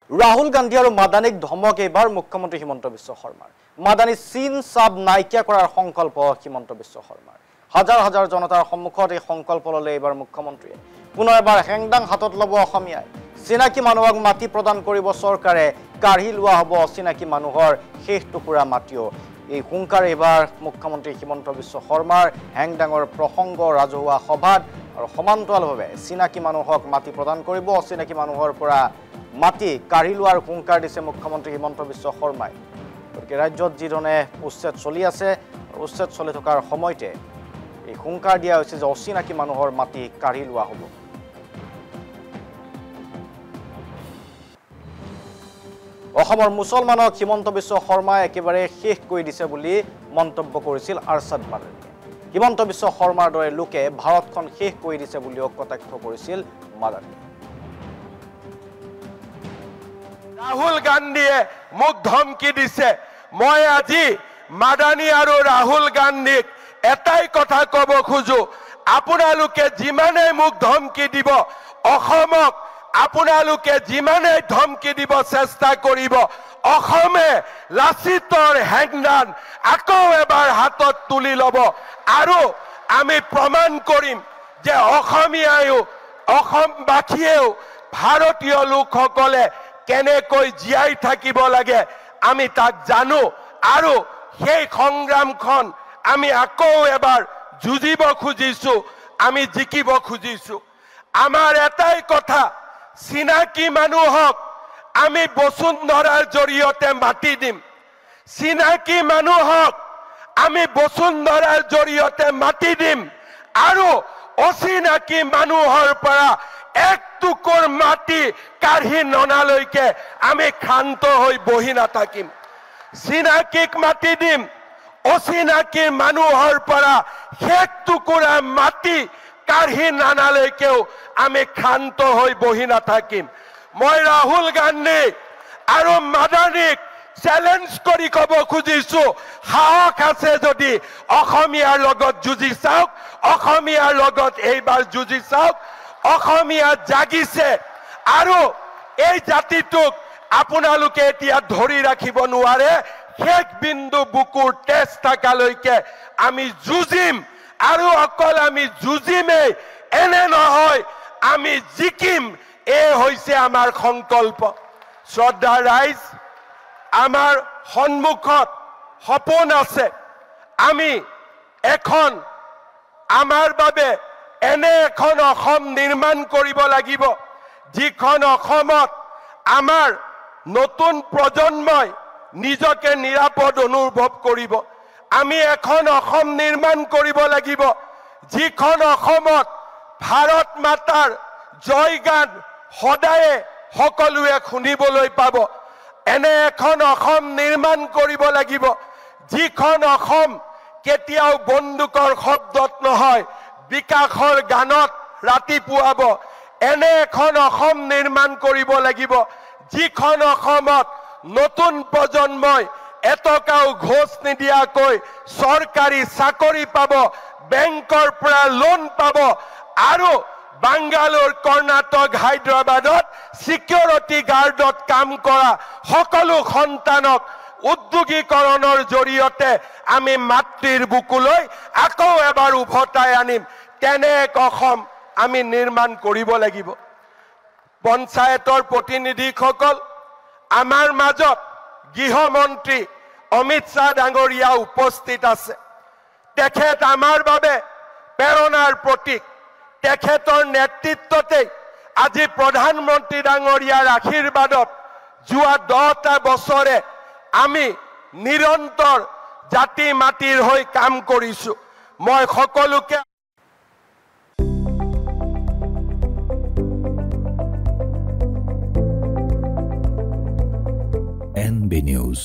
ৰাহুল গান্ধী আৰু মাদানীক ধমক এইবাৰ মুখ্যমন্ত্ৰী হিমন্ত বিশ্ব শৰ্মাৰ মাদানী চীন চাব নাইকিয়া কৰাৰ সংকল্প হিমন্ত বিশ্ব শৰ্মাৰ হাজাৰ হাজাৰ জনতাৰ সন্মুখত এই সংকল্প ললে এইবাৰ মুখ্যমন্ত্ৰীয়ে পুনৰ এবাৰ হেংদাং হাতত ল'ব অসমীয়াই চিনাকি মানুহক মাটি প্ৰদান কৰিব চৰকাৰে কাঢ়ি লোৱা হ'ব অচিনাকি মানুহৰ শেষ টুকুৰা মাটিও এই হুংকাৰ এইবাৰ মুখ্যমন্ত্ৰী হিমন্ত বিশ্ব শৰ্মাৰ হেংদাঙৰ প্ৰসংগ ৰাজহুৱা সভাত আৰু সমান্তৰালভাৱে চিনাকি মানুহক মাটি প্ৰদান কৰিব অচিনাকি মানুহৰ পৰা মাটি কাঢ়ি লোৱাৰ হুংকাৰ দিছে মুখ্যমন্ত্ৰী হিমন্ত বিশ্ব শৰ্মাই গতিকে ৰাজ্যত যিধৰণে উচ্ছেদ চলি আছে উচ্ছেদ চলি থকাৰ সময়তে এই হুংকাৰ দিয়া হৈছে যে অচিনাকি মানুহৰ মাটি কাঢ়ি লোৱা হ'ব অসমৰ মুছলমানক হিমন্ত বিশ্ব শৰ্মাই একেবাৰে শেষ কৰি দিছে বুলি মন্তব্য কৰিছিল আৰছাদ মাদানীয়ে হিমন্ত বিশ্ব শৰ্মাৰ দৰে লোকে ভাৰতখন শেষ কৰি দিছে বুলিও কটাক্ষ কৰিছিল মাদানীয়ে ৰাহুল গান্ধীয়ে মোক ধমকি দিছে মই আজি মাদানী আৰু ৰাহুল গান্ধীক এটাই কথা ক'ব খোজো আপোনালোকে যিমানে মোক ধমকি দিব অসমক আপোনালোকে যিমানে ধমকি দিব চেষ্টা কৰিব অসমে লাচিতৰ হেংদান আকৌ এবাৰ হাতত তুলি ল'ব আৰু আমি প্ৰমাণ কৰিম যে অসমীয়ায়ো অসমবাসীয়েও ভাৰতীয় লোকসকলে কেনেকৈ জীয়াই থাকিব লাগে আমি তাক জানো আৰু সেই সংগ্ৰামখন আমি আকৌ এবাৰ যুঁজিব খুজিছো আমি জিকিব খুজিছো আমাৰ এটাই কথা চিনাকি মানুহক আমি বসুন্ধৰাৰ জৰিয়তে মাটি দিম চিনাকি মানুহক আমি বসুন্ধৰাৰ জৰিয়তে মাটি দিম আৰু অচিনাকি মানুহৰ পৰা এক টুকুৰ মাটি কাঢ়ি ননালৈকে আমি ক্ষান্ত হৈ বহি নাথাকিম চিনাকিক মাটি দিম অচিনাকি মানুহৰ পৰা এক টুকুৰা মাটি কাঢ়ি নানালৈকেও আমি ক্ষান্ত হৈ বহি নাথাকিম মই ৰাহুল গান্ধী আৰু মাদানীক চ্যালেঞ্জ কৰি ক'ব খুজিছো সাহস আছে যদি অসমীয়াৰ লগত যুঁজি চাওক অসমীয়াৰ লগত এইবাৰ যুঁজি চাওক অসমীয়া জাগিছে আৰু এই জাতিটোক আপোনালোকে এতিয়া ধৰি ৰাখিব নোৱাৰে শেষ বিন্দু বুকুৰ তেজ থাকালৈকে আমি যুঁজিম আৰু অকল আমি যুঁজিমেই এনে নহয় আমি জিকিম এই হৈছে আমাৰ সংকল্প শ্ৰদ্ধা ৰাইজ আমাৰ সন্মুখত সপোন আছে আমি এখন আমাৰ বাবে এনে এখন অসম নিৰ্মাণ কৰিব লাগিব যিখন অসমত আমাৰ নতুন প্ৰজন্মই নিজকে নিৰাপদ অনুভৱ কৰিব আমি এখন অসম নিৰ্মাণ কৰিব লাগিব যিখন অসমত ভাৰত মাতাৰ জয়গান সদায়ে সকলোৱে শুনিবলৈ পাব এনে এখন অসম নিৰ্মাণ কৰিব লাগিব যিখন অসম কেতিয়াও বন্দুকৰ শব্দত নহয় বিকাশৰ গানত ৰাতিপুৱাব এনে এখন অসম নিৰ্মাণ কৰিব লাগিব যিখন অসমত নতুন প্ৰজন্মই এটকাও ঘোষ নিদিয়াকৈ চৰকাৰী চাকৰি পাব বেংকৰ পৰা লোন পাব আৰু বাংগালোৰ কৰ্ণাটক হায়দৰাবাদত সিকিউৰিটি গাৰ্ডত কাম কৰা সকলো সন্তানক উদ্যোগীকৰণৰ জৰিয়তে আমি মাতৃৰ বুকুলৈ আকৌ এবাৰ উভতাই আনিম তেনে এক অসম আমি নিৰ্মাণ কৰিব লাগিব পঞ্চায়তৰ প্ৰতিনিধিসকল আমাৰ মাজত গৃহমন্ত্ৰী অমিত শাহ ডাঙৰীয়া উপস্থিত আছে তেখেত আমাৰ বাবে প্ৰেৰণাৰ প্ৰতীক তেখেতৰ নেতৃত্বতে আজি প্ৰধানমন্ত্ৰী ডাঙৰীয়াৰ আশীৰ্বাদত যোৱা 10টা বছৰে আমি নিৰন্তৰ জাতি মাটিৰ হৈ কাম কৰিছো মই সকলোকে NB নিউজ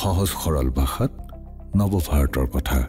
সহজ সৰল ভাষাত নৱভাৰতৰ কথা